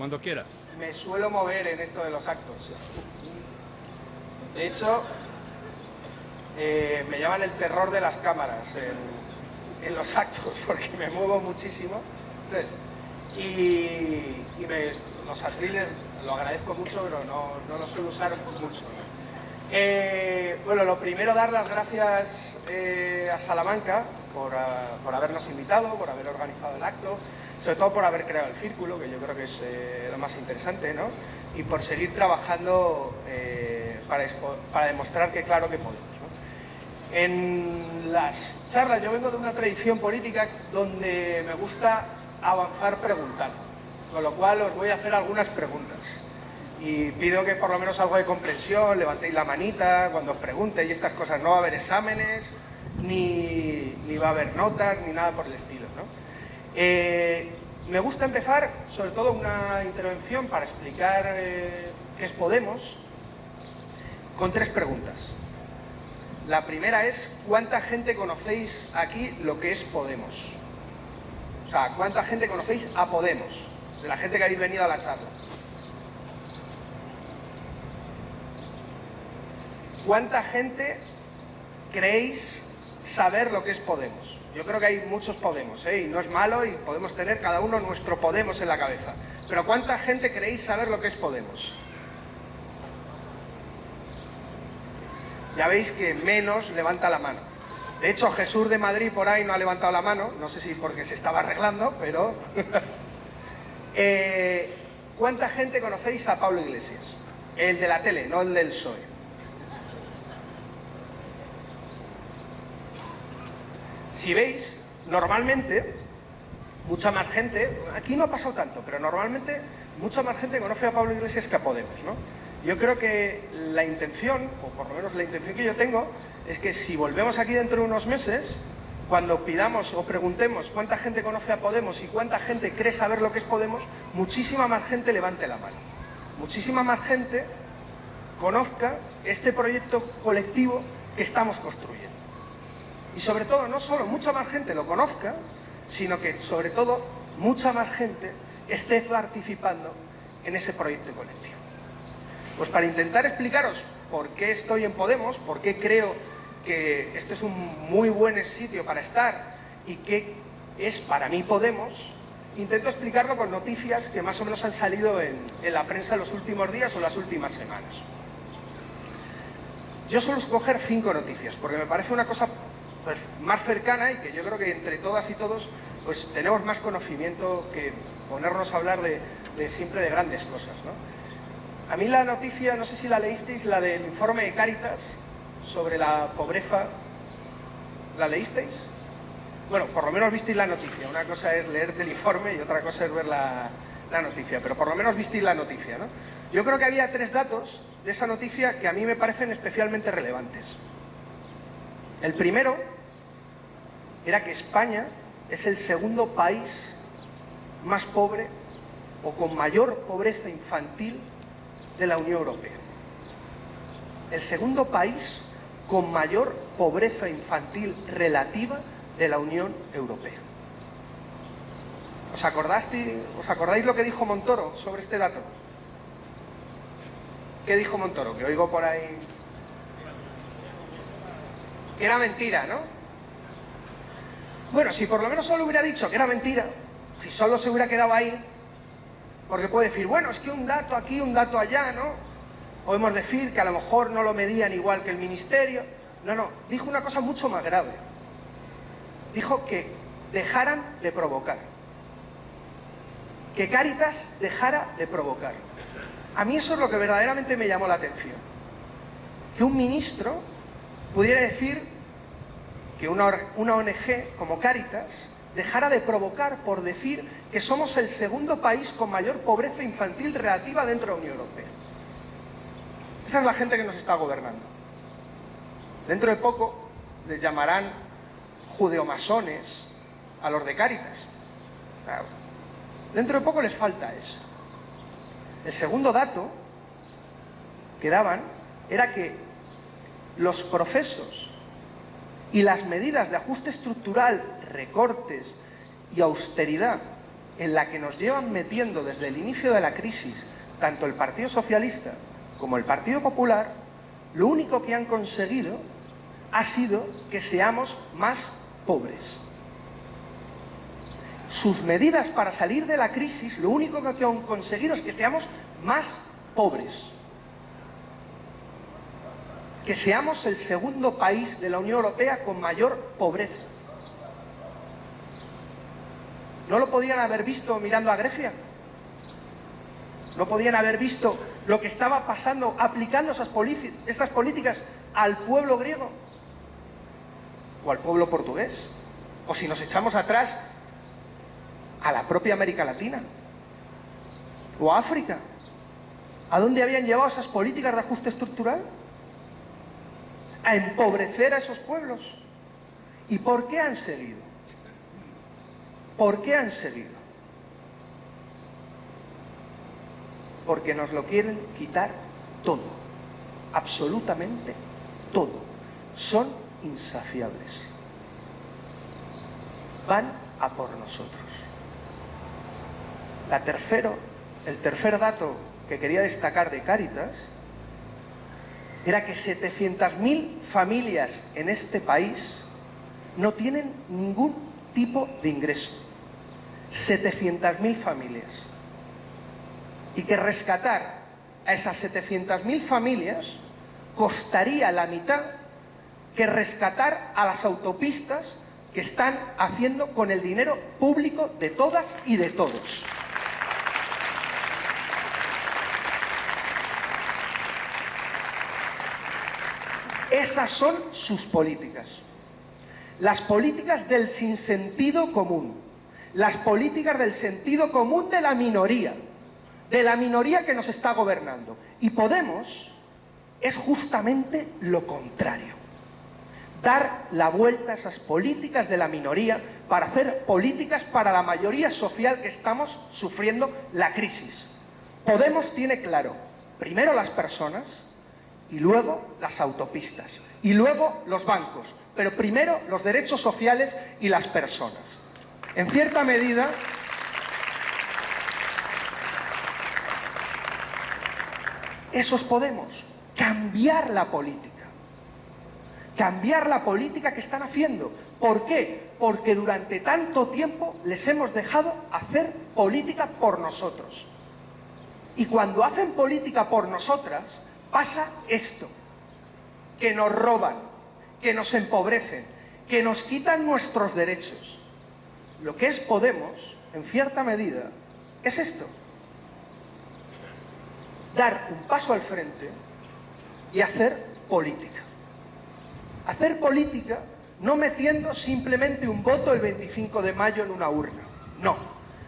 Cuando quieras. Me suelo mover en esto de los actos. De hecho, me llaman el terror de las cámaras en los actos, porque me muevo muchísimo. ¿Sabes? Y los atriles lo agradezco mucho, pero no lo suelo usar mucho. Bueno, lo primero, dar las gracias a Salamanca por habernos invitado, por haber organizado el acto, sobre todo por haber creado el círculo, que yo creo que es lo más interesante, ¿no? Y por seguir trabajando para demostrar que claro que podemos, ¿no? En las charlas, yo vengo de una tradición política donde me gusta avanzar preguntando, con lo cual os voy a hacer algunas preguntas. Y pido que por lo menos algo de comprensión, levantéis la manita cuando os pregunte y estas cosas. No va a haber exámenes, ni va a haber notas, ni nada por el estilo, ¿no? Me gusta empezar, sobre todo, una intervención para explicar qué es Podemos, con 3 preguntas. La primera es, ¿cuánta gente conocéis aquí lo que es Podemos? O sea, ¿cuánta gente conocéis a Podemos? De la gente que habéis venido a la charla. ¿Cuánta gente creéis saber lo que es Podemos? Yo creo que hay muchos Podemos, y no es malo, y podemos tener cada uno nuestro Podemos en la cabeza. Pero ¿cuánta gente creéis saber lo que es Podemos? Ya veis que menos levanta la mano. De hecho, Jesús de Madrid por ahí no ha levantado la mano, no sé si porque se estaba arreglando, pero... ¿Cuánta gente conocéis a Pablo Iglesias? El de la tele, no el del PSOE. Si veis, normalmente, mucha más gente, aquí no ha pasado tanto, pero normalmente mucha más gente conoce a Pablo Iglesias que a Podemos, ¿no? Yo creo que la intención, o por lo menos la intención que yo tengo, es que si volvemos aquí dentro de unos meses, cuando pidamos o preguntemos cuánta gente conoce a Podemos y cuánta gente cree saber lo que es Podemos, muchísima más gente levante la mano. Muchísima más gente conozca este proyecto colectivo que estamos construyendo. Y sobre todo, no solo mucha más gente lo conozca, sino que sobre todo mucha más gente esté participando en ese proyecto colectivo. Pues para intentar explicaros por qué estoy en Podemos, por qué creo que este es un muy buen sitio para estar y qué es para mí Podemos, intento explicarlo con noticias que más o menos han salido en la prensa en los últimos días o las últimas semanas. Yo suelo escoger 5 noticias, porque me parece una cosa pues más cercana y que yo creo que entre todas y todos pues tenemos más conocimiento que ponernos a hablar de siempre de grandes cosas, ¿no? A mí la noticia, no sé si la leísteis, la del informe de Cáritas sobre la pobreza, ¿la leísteis? Bueno, por lo menos visteis la noticia. Una cosa es leerte el informe y otra cosa es ver la noticia, pero por lo menos visteis la noticia, ¿no? Yo creo que había 3 datos de esa noticia que a mí me parecen especialmente relevantes. El primero era que España es el segundo país más pobre o con mayor pobreza infantil de la Unión Europea. El segundo país con mayor pobreza infantil relativa de la Unión Europea. ¿Os acordáis lo que dijo Montoro sobre este dato? ¿Qué dijo Montoro? Que oigo por ahí... Que era mentira, ¿no? Bueno, si por lo menos solo hubiera dicho que era mentira, si solo se hubiera quedado ahí, porque puede decir, bueno, es que un dato aquí, un dato allá, ¿no? Podemos decir que a lo mejor no lo medían igual que el ministerio. No, dijo una cosa mucho más grave. Dijo que dejaran de provocar. Que Cáritas dejara de provocar. A mí eso es lo que verdaderamente me llamó la atención. Que un ministro pudiera decir que una ONG como Cáritas dejara de provocar por decir que somos el segundo país con mayor pobreza infantil relativa dentro de la Unión Europea. Esa es la gente que nos está gobernando. Dentro de poco les llamarán judeomasones a los de Cáritas. Claro. Dentro de poco les falta eso. El segundo dato que daban era que los procesos y las medidas de ajuste estructural, recortes y austeridad en la que nos llevan metiendo desde el inicio de la crisis, tanto el Partido Socialista como el Partido Popular, lo único que han conseguido ha sido que seamos más pobres. Sus medidas para salir de la crisis, lo único que han conseguido es que seamos más pobres. Que seamos el segundo país de la Unión Europea con mayor pobreza. ¿No lo podían haber visto mirando a Grecia? ¿No podían haber visto lo que estaba pasando aplicando esas políticas al pueblo griego? ¿O al pueblo portugués? O si nos echamos atrás, a la propia América Latina. ¿O a África? ¿A dónde habían llevado esas políticas de ajuste estructural? A empobrecer a esos pueblos. ¿Y por qué han seguido? ¿Por qué han seguido? Porque nos lo quieren quitar todo, absolutamente todo. Son insaciables. Van a por nosotros. El tercer dato que quería destacar de Cáritas era que 700.000 familias en este país no tienen ningún tipo de ingreso. 700.000 familias. Y que rescatar a esas 700.000 familias costaría la mitad que rescatar a las autopistas que están haciendo con el dinero público de todas y de todos. Esas son sus políticas. Las políticas del sinsentido común. Las políticas del sentido común de la minoría que nos está gobernando. Y Podemos es justamente lo contrario. Dar la vuelta a esas políticas de la minoría para hacer políticas para la mayoría social que estamos sufriendo la crisis. Podemos tiene claro, primero las personas y luego las autopistas y luego los bancos, pero primero los derechos sociales y las personas. En cierta medida, eso es Podemos, cambiar la política. Cambiar la política que están haciendo. ¿Por qué? Porque durante tanto tiempo les hemos dejado hacer política por nosotros. Y cuando hacen política por nosotras, pasa esto. Que nos roban, que nos empobrecen, que nos quitan nuestros derechos. Lo que es Podemos, en cierta medida, es esto. Dar un paso al frente y hacer política. Hacer política no metiendo simplemente un voto el 25 de mayo en una urna. No.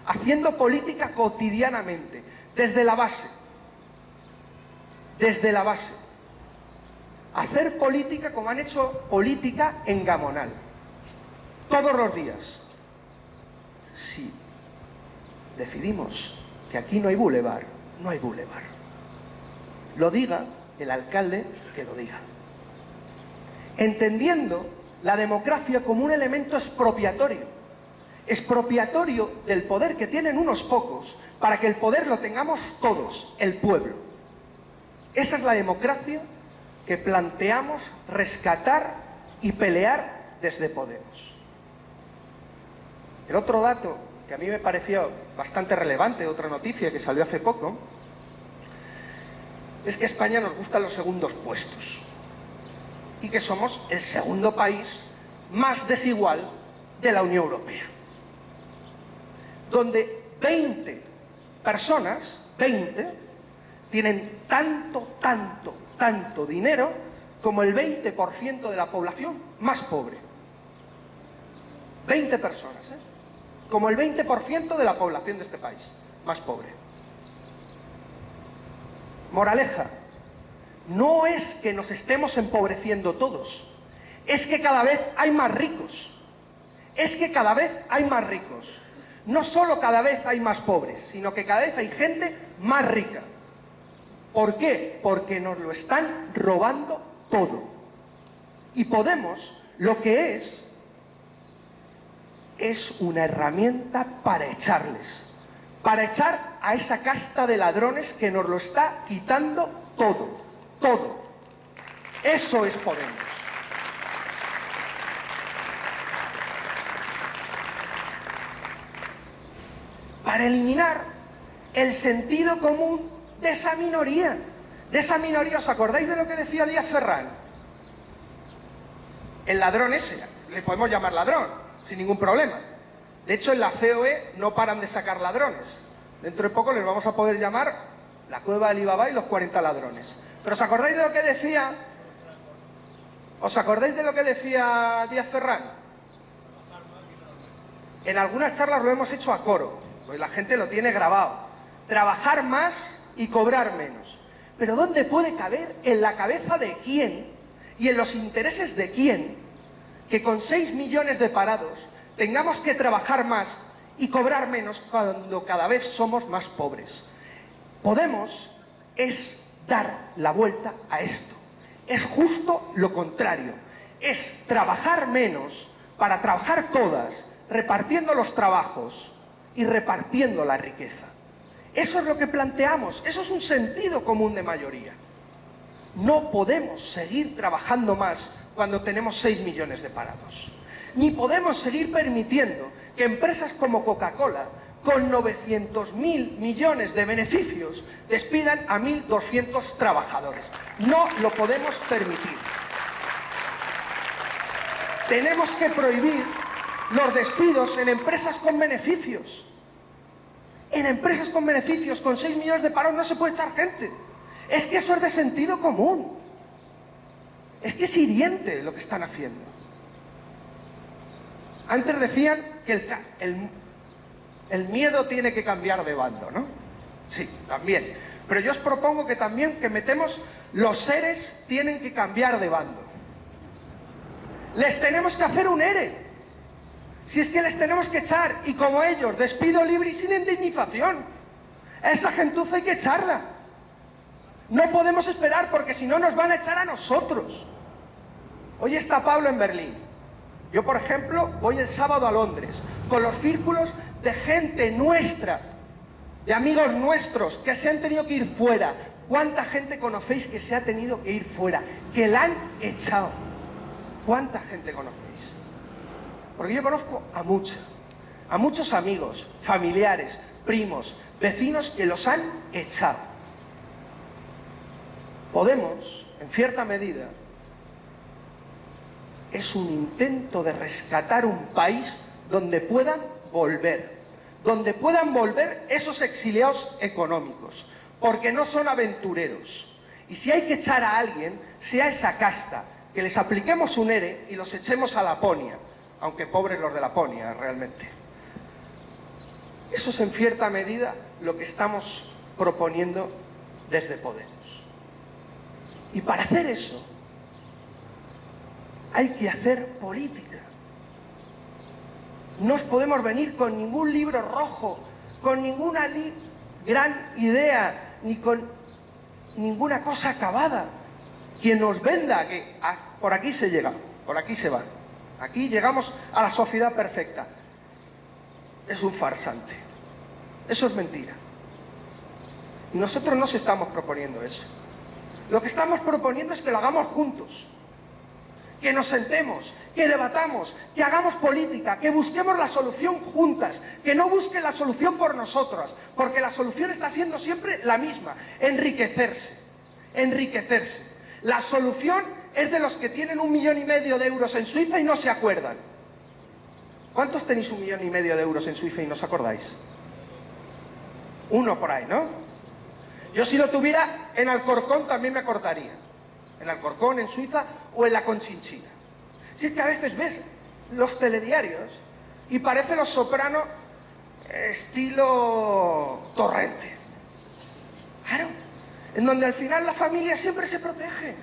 Haciendo política cotidianamente, desde la base. Desde la base. Hacer política como han hecho política en Gamonal. Todos los días. Si decidimos que aquí no hay bulevar, no hay bulevar. Lo diga el alcalde que lo diga. Entendiendo la democracia como un elemento expropiatorio del poder que tienen unos pocos para que el poder lo tengamos todos, el pueblo. Esa es la democracia que planteamos rescatar y pelear desde Podemos. El otro dato que a mí me pareció bastante relevante, otra noticia que salió hace poco, es que a España nos gustan los segundos puestos y que somos el segundo país más desigual de la Unión Europea, donde 20 personas, 20, tienen tanto dinero como el 20% de la población más pobre. 20 personas, como el 20% de la población de este país más pobre. Moraleja, no es que nos estemos empobreciendo todos, es que cada vez hay más ricos. Es que cada vez hay más ricos. No solo cada vez hay más pobres, sino que cada vez hay gente más rica. ¿Por qué? Porque nos lo están robando todo. Y Podemos lo que es es una herramienta para echarles, para echar a esa casta de ladrones que nos lo está quitando todo, todo. Eso es Podemos. Para eliminar el sentido común de esa minoría. De esa minoría, ¿os acordáis de lo que decía Díaz Ferrán? El ladrón ese, le podemos llamar ladrón, sin ningún problema. De hecho, en la COE no paran de sacar ladrones. Dentro de poco les vamos a poder llamar la cueva de Alibaba y los 40 ladrones. Pero ¿os acordáis de lo que decía? ¿Os acordáis de lo que decía Díaz Ferrán? En algunas charlas lo hemos hecho a coro, pues la gente lo tiene grabado. Trabajar más y cobrar menos. Pero ¿dónde puede caber en la cabeza de quién y en los intereses de quién que con 6 millones de parados tengamos que trabajar más y cobrar menos cuando cada vez somos más pobres? Podemos es dar la vuelta a esto. Es justo lo contrario. Es trabajar menos para trabajar todas, repartiendo los trabajos y repartiendo la riqueza. Eso es lo que planteamos, eso es un sentido común de mayoría. No podemos seguir trabajando más cuando tenemos 6 millones de parados. Ni podemos seguir permitiendo que empresas como Coca-Cola, con 900.000 millones de beneficios, despidan a 1.200 trabajadores. No lo podemos permitir. Tenemos que prohibir los despidos en empresas con beneficios. En empresas con beneficios, con 6 millones de parados, no se puede echar gente. Es que eso es de sentido común. Es que es hiriente lo que están haciendo. Antes decían que el miedo tiene que cambiar de bando, ¿no? Sí, también. Pero yo os propongo que también metemos los seres tienen que cambiar de bando. Les tenemos que hacer un ERE. Si es que les tenemos que echar, y como ellos, despido libre y sin indemnización. A esa gentuza hay que echarla. No podemos esperar porque si no nos van a echar a nosotros. Hoy está Pablo en Berlín. Yo, por ejemplo, voy el sábado a Londres con los círculos de gente nuestra, de amigos nuestros que se han tenido que ir fuera. ¿Cuánta gente conocéis que se ha tenido que ir fuera? Que la han echado. ¿Cuánta gente conocéis? Porque yo conozco a muchos amigos, familiares, primos, vecinos que los han echado. Podemos, en cierta medida, es un intento de rescatar un país donde puedan volver esos exiliados económicos, porque no son aventureros. Y si hay que echar a alguien, sea esa casta, que les apliquemos un ERE y los echemos a Laponia. Aunque pobres los de Laponia, realmente. Eso es en cierta medida lo que estamos proponiendo desde Podemos. Y para hacer eso, hay que hacer política. No os podemos venir con ningún libro rojo, con ninguna gran idea, ni con ninguna cosa acabada. Quien nos venda que por aquí se llega, por aquí se va. Aquí llegamos a la sociedad perfecta. Es un farsante. Eso es mentira. Y nosotros no estamos proponiendo eso. Lo que estamos proponiendo es que lo hagamos juntos. Que nos sentemos, que debatamos, que hagamos política, que busquemos la solución juntas, que no busquen la solución por nosotras, porque la solución está siendo siempre la misma: enriquecerse, enriquecerse. La solución es de los que tienen 1,5 millones de euros en Suiza y no se acuerdan. ¿Cuántos tenéis 1,5 millones de euros en Suiza y no os acordáis? Uno por ahí, ¿no? Yo si lo tuviera en Alcorcón también me acordaría. En Alcorcón, en Suiza o en la Conchinchina. Si es que a veces ves los telediarios y parece Los Soprano estilo Torrente. Claro, en donde al final la familia siempre se protege.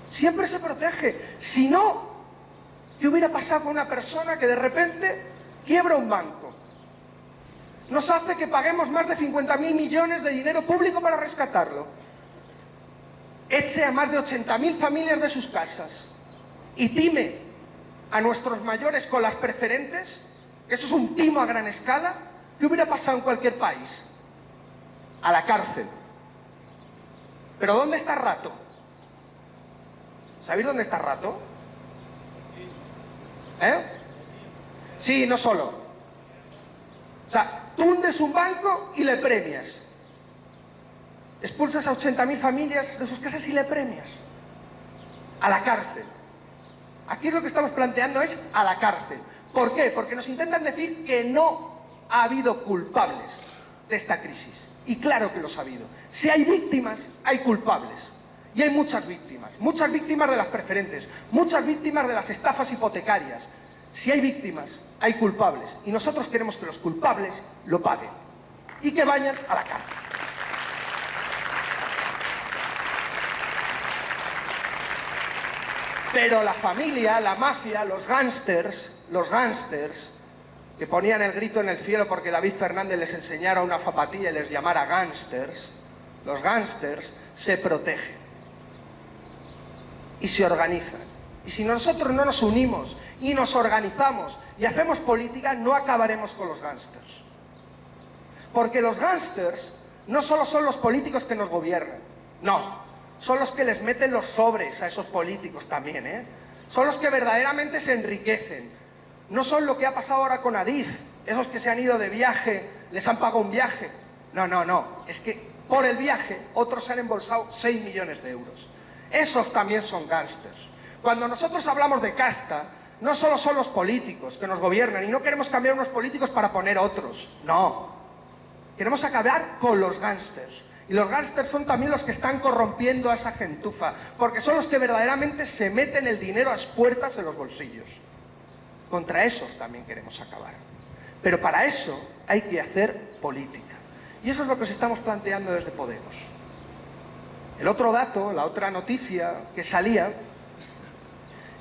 Siempre se protege. Si no, ¿qué hubiera pasado con una persona que de repente quiebra un banco? Nos hace que paguemos más de 50.000 millones de dinero público para rescatarlo. Eche a más de 80.000 familias de sus casas y time a nuestros mayores con las preferentes Eso es un timo a gran escala. ¿Qué hubiera pasado en cualquier país? A la cárcel. ¿Pero dónde está Rato? ¿Sabéis dónde está Rato? ¿Eh? Sí, no solo. O sea, tú hundes un banco y le premias. Expulsas a 80.000 familias de sus casas y le premias. A la cárcel. Aquí lo que estamos planteando es a la cárcel. ¿Por qué? Porque nos intentan decir que no ha habido culpables de esta crisis. Y claro que los ha habido. Si hay víctimas, hay culpables. Y hay muchas víctimas. Muchas víctimas de las preferentes. Muchas víctimas de las estafas hipotecarias. Si hay víctimas, hay culpables. Y nosotros queremos que los culpables lo paguen. Y que vayan a la cárcel. Pero la familia, la mafia, los gángsters, que ponían el grito en el cielo porque David Fernández les enseñara una zapatilla y les llamara gángsters, los gángsters se protegen y se organizan. Y si nosotros no nos unimos y nos organizamos y hacemos política, no acabaremos con los gángsters. Porque los gángsters no solo son los políticos que nos gobiernan, no. Son los que les meten los sobres a esos políticos también, ¿eh? Son los que verdaderamente se enriquecen. No son lo que ha pasado ahora con Adif, esos que se han ido de viaje, les han pagado un viaje. No, no, no. Es que por el viaje otros se han embolsado 6 millones de euros. Esos también son gángsters. Cuando nosotros hablamos de casta, no solo son los políticos que nos gobiernan y no queremos cambiar unos políticos para poner otros. No. Queremos acabar con los gángsters. Y los gángsters son también los que están corrompiendo a esa gentuza, porque son los que verdaderamente se meten el dinero a expuertas en los bolsillos. Contra esos también queremos acabar. Pero para eso hay que hacer política. Y eso es lo que os estamos planteando desde Podemos. El otro dato, la otra noticia que salía,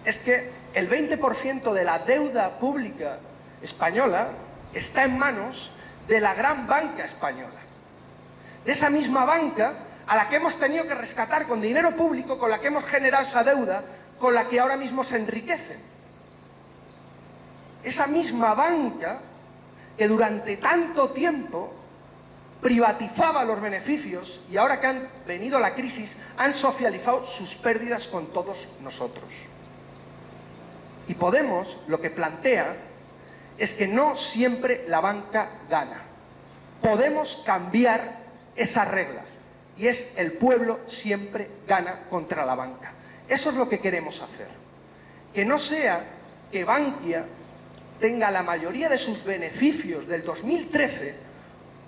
es que el 20% de la deuda pública española está en manos de la gran banca española. De esa misma banca a la que hemos tenido que rescatar con dinero público, con la que hemos generado esa deuda, con la que ahora mismo se enriquecen. Esa misma banca que durante tanto tiempo privatizaba los beneficios y ahora que han venido la crisis han socializado sus pérdidas con todos nosotros. Y Podemos lo que plantea es que no siempre la banca gana. Podemos cambiar esa regla, y es el pueblo siempre gana contra la banca. Eso es lo que queremos hacer. Que no sea que Bankia tenga la mayoría de sus beneficios del 2013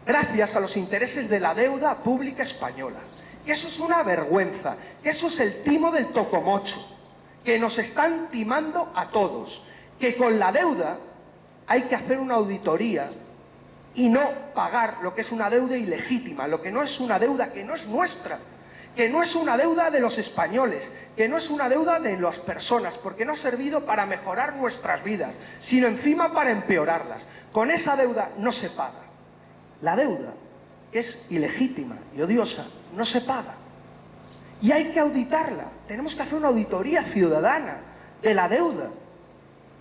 gracias a los intereses de la deuda pública española. Que eso es una vergüenza, que eso es el timo del tocomocho, que nos están timando a todos, que con la deuda hay que hacer una auditoría y no pagar lo que es una deuda ilegítima, lo que no es una deuda que no es nuestra, que no es una deuda de los españoles, que no es una deuda de las personas, porque no ha servido para mejorar nuestras vidas, sino encima para empeorarlas. Con esa deuda no se paga. La deuda, que es ilegítima y odiosa, no se paga. Y hay que auditarla. Tenemos que hacer una auditoría ciudadana de la deuda.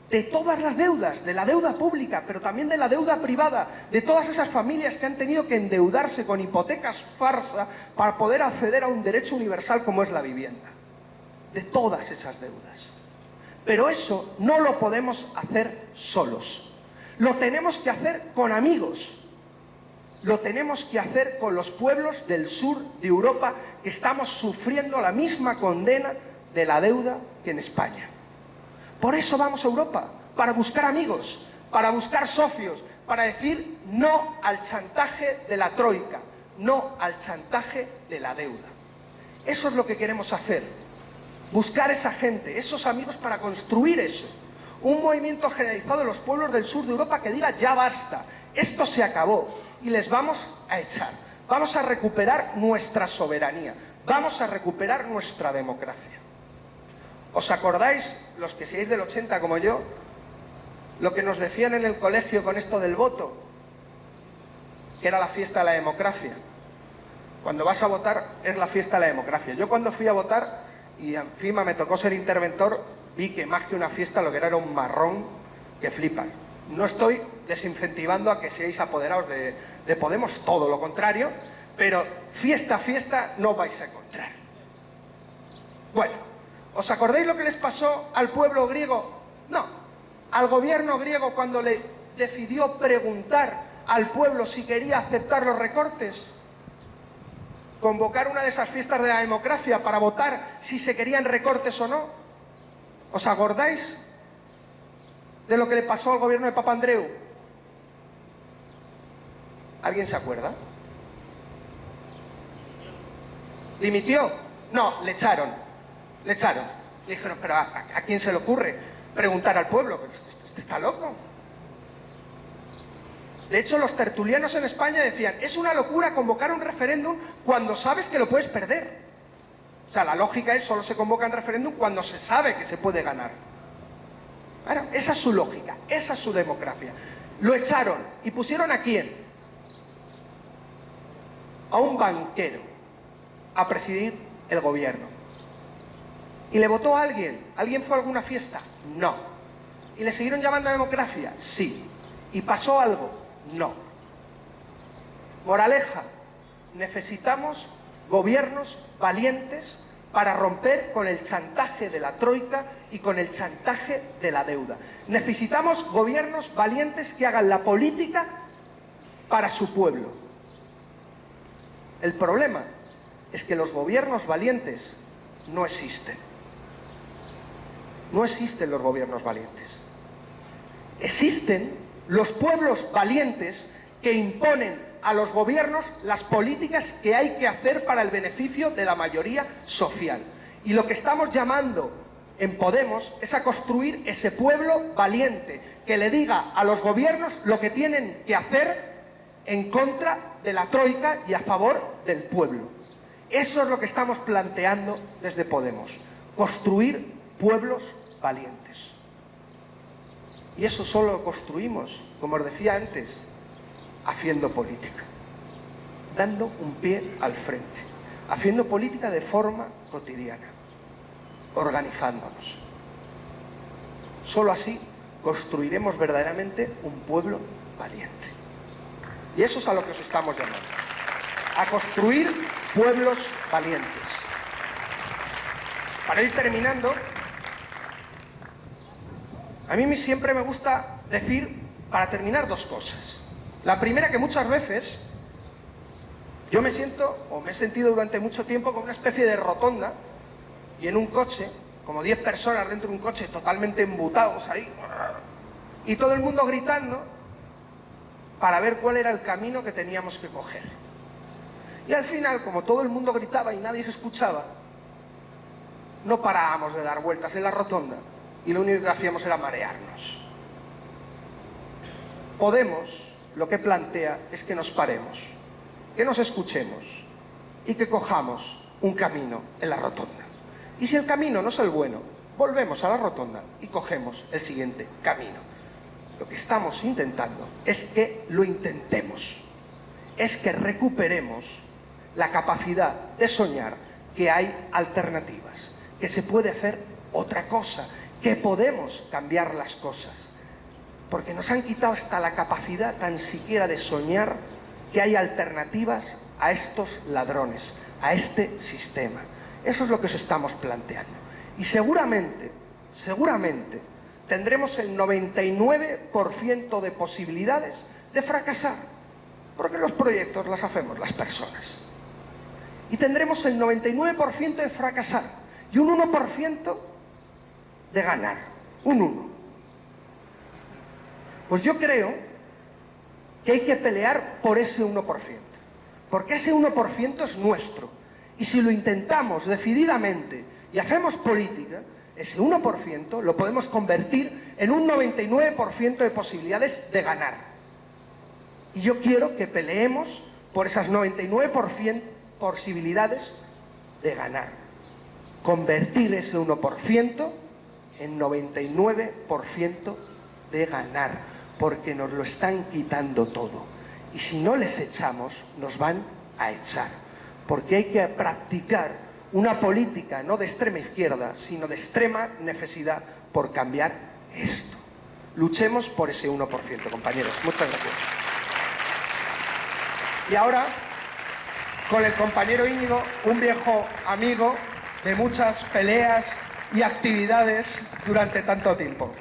De todas las deudas, de la deuda pública, pero también de la deuda privada, de todas esas familias que han tenido que endeudarse con hipotecas farsa para poder acceder a un derecho universal como es la vivienda. De todas esas deudas. Pero eso no lo podemos hacer solos. Lo tenemos que hacer con amigos. Lo tenemos que hacer con los pueblos del sur de Europa que estamos sufriendo la misma condena de la deuda que en España. Por eso vamos a Europa, para buscar amigos, para buscar socios, para decir no al chantaje de la troika, no al chantaje de la deuda. Eso es lo que queremos hacer, buscar esa gente, esos amigos para construir eso. Un movimiento generalizado de los pueblos del sur de Europa que diga ya basta, esto se acabó y les vamos a echar. Vamos a recuperar nuestra soberanía, vamos a recuperar nuestra democracia. ¿Os acordáis, los que seáis del 80 como yo, lo que nos decían en el colegio con esto del voto? Que era la fiesta de la democracia. Cuando vas a votar es la fiesta de la democracia. Yo cuando fui a votar y encima me tocó ser interventor, vi que más que una fiesta lo que era un marrón que flipan. No estoy desincentivando a que seáis apoderados de Podemos, todo lo contrario, pero fiesta, fiesta no vais a encontrar. Bueno, ¿os acordáis lo que les pasó al pueblo griego? No, al gobierno griego cuando le decidió preguntar al pueblo si quería aceptar los recortes. Convocar una de esas fiestas de la democracia para votar si se querían recortes o no. ¿Os acordáis de lo que le pasó al gobierno de Papandreou? ¿Alguien se acuerda? ¿Dimitió? No, le echaron. Le echaron. Dijeron, pero ¿a quién se le ocurre preguntar al pueblo? ¿Usted está loco? De hecho, los tertulianos en España decían, es una locura convocar un referéndum cuando sabes que lo puedes perder. O sea, la lógica es, solo se convoca un referéndum cuando se sabe que se puede ganar. Bueno, esa es su lógica, esa es su democracia. Lo echaron, ¿y pusieron a quién? A un banquero a presidir el gobierno. ¿Y le votó a alguien? ¿Alguien fue a alguna fiesta? No. ¿Y le siguieron llamando a democracia? Sí. ¿Y pasó algo? No. Moraleja, necesitamos gobiernos valientes para romper con el chantaje de la troika y con el chantaje de la deuda. Necesitamos gobiernos valientes que hagan la política para su pueblo. El problema es que los gobiernos valientes no existen. No existen los gobiernos valientes. Existen los pueblos valientes que imponen a los gobiernos las políticas que hay que hacer para el beneficio de la mayoría social. Y lo que estamos llamando en Podemos es a construir ese pueblo valiente que le diga a los gobiernos lo que tienen que hacer en contra de la troika y a favor del pueblo. Eso es lo que estamos planteando desde Podemos, construir pueblos valientes. Y eso solo lo construimos, como os decía antes, haciendo política, dando un pie al frente, haciendo política de forma cotidiana, organizándonos. Solo así construiremos verdaderamente un pueblo valiente. Y eso es a lo que os estamos llamando, a construir pueblos valientes. Para ir terminando, a mí siempre me gusta decir, para terminar, dos cosas. La primera, que muchas veces yo me siento, o me he sentido durante mucho tiempo, como una especie de rotonda, y en un coche, como 10 personas dentro de un coche totalmente embutados ahí, y todo el mundo gritando para ver cuál era el camino que teníamos que coger. Y al final, como todo el mundo gritaba y nadie se escuchaba, no parábamos de dar vueltas en la rotonda, y lo único que hacíamos era marearnos. Podemos, lo que plantea es que nos paremos, que nos escuchemos y que cojamos un camino en la rotonda. Y si el camino no es el bueno, volvemos a la rotonda y cogemos el siguiente camino. Lo que estamos intentando es que lo intentemos, es que recuperemos la capacidad de soñar que hay alternativas, que se puede hacer otra cosa, que podemos cambiar las cosas, porque nos han quitado hasta la capacidad tan siquiera de soñar que hay alternativas a estos ladrones, a este sistema. Eso es lo que os estamos planteando. Y seguramente tendremos el 99% de posibilidades de fracasar, porque los proyectos los hacemos las personas. Y tendremos el 99% de fracasar y un 1% de ganar, un 1. Pues yo creo que hay que pelear por ese 1%, porque ese 1% es nuestro. Y si lo intentamos decididamente y hacemos política, ese 1% lo podemos convertir en un 99% de posibilidades de ganar. Y yo quiero que peleemos por esas 99% posibilidades de ganar. Convertir ese 1% en 99% de ganar, porque nos lo están quitando todo. Y si no les echamos, nos van a echar. Porque hay que practicar una política no de extrema izquierda, sino de extrema necesidad por cambiar esto. Luchemos por ese 1%, compañeros. Muchas gracias. Y ahora, con el compañero Íñigo, un viejo amigo de muchas peleas y actividades durante tanto tiempo.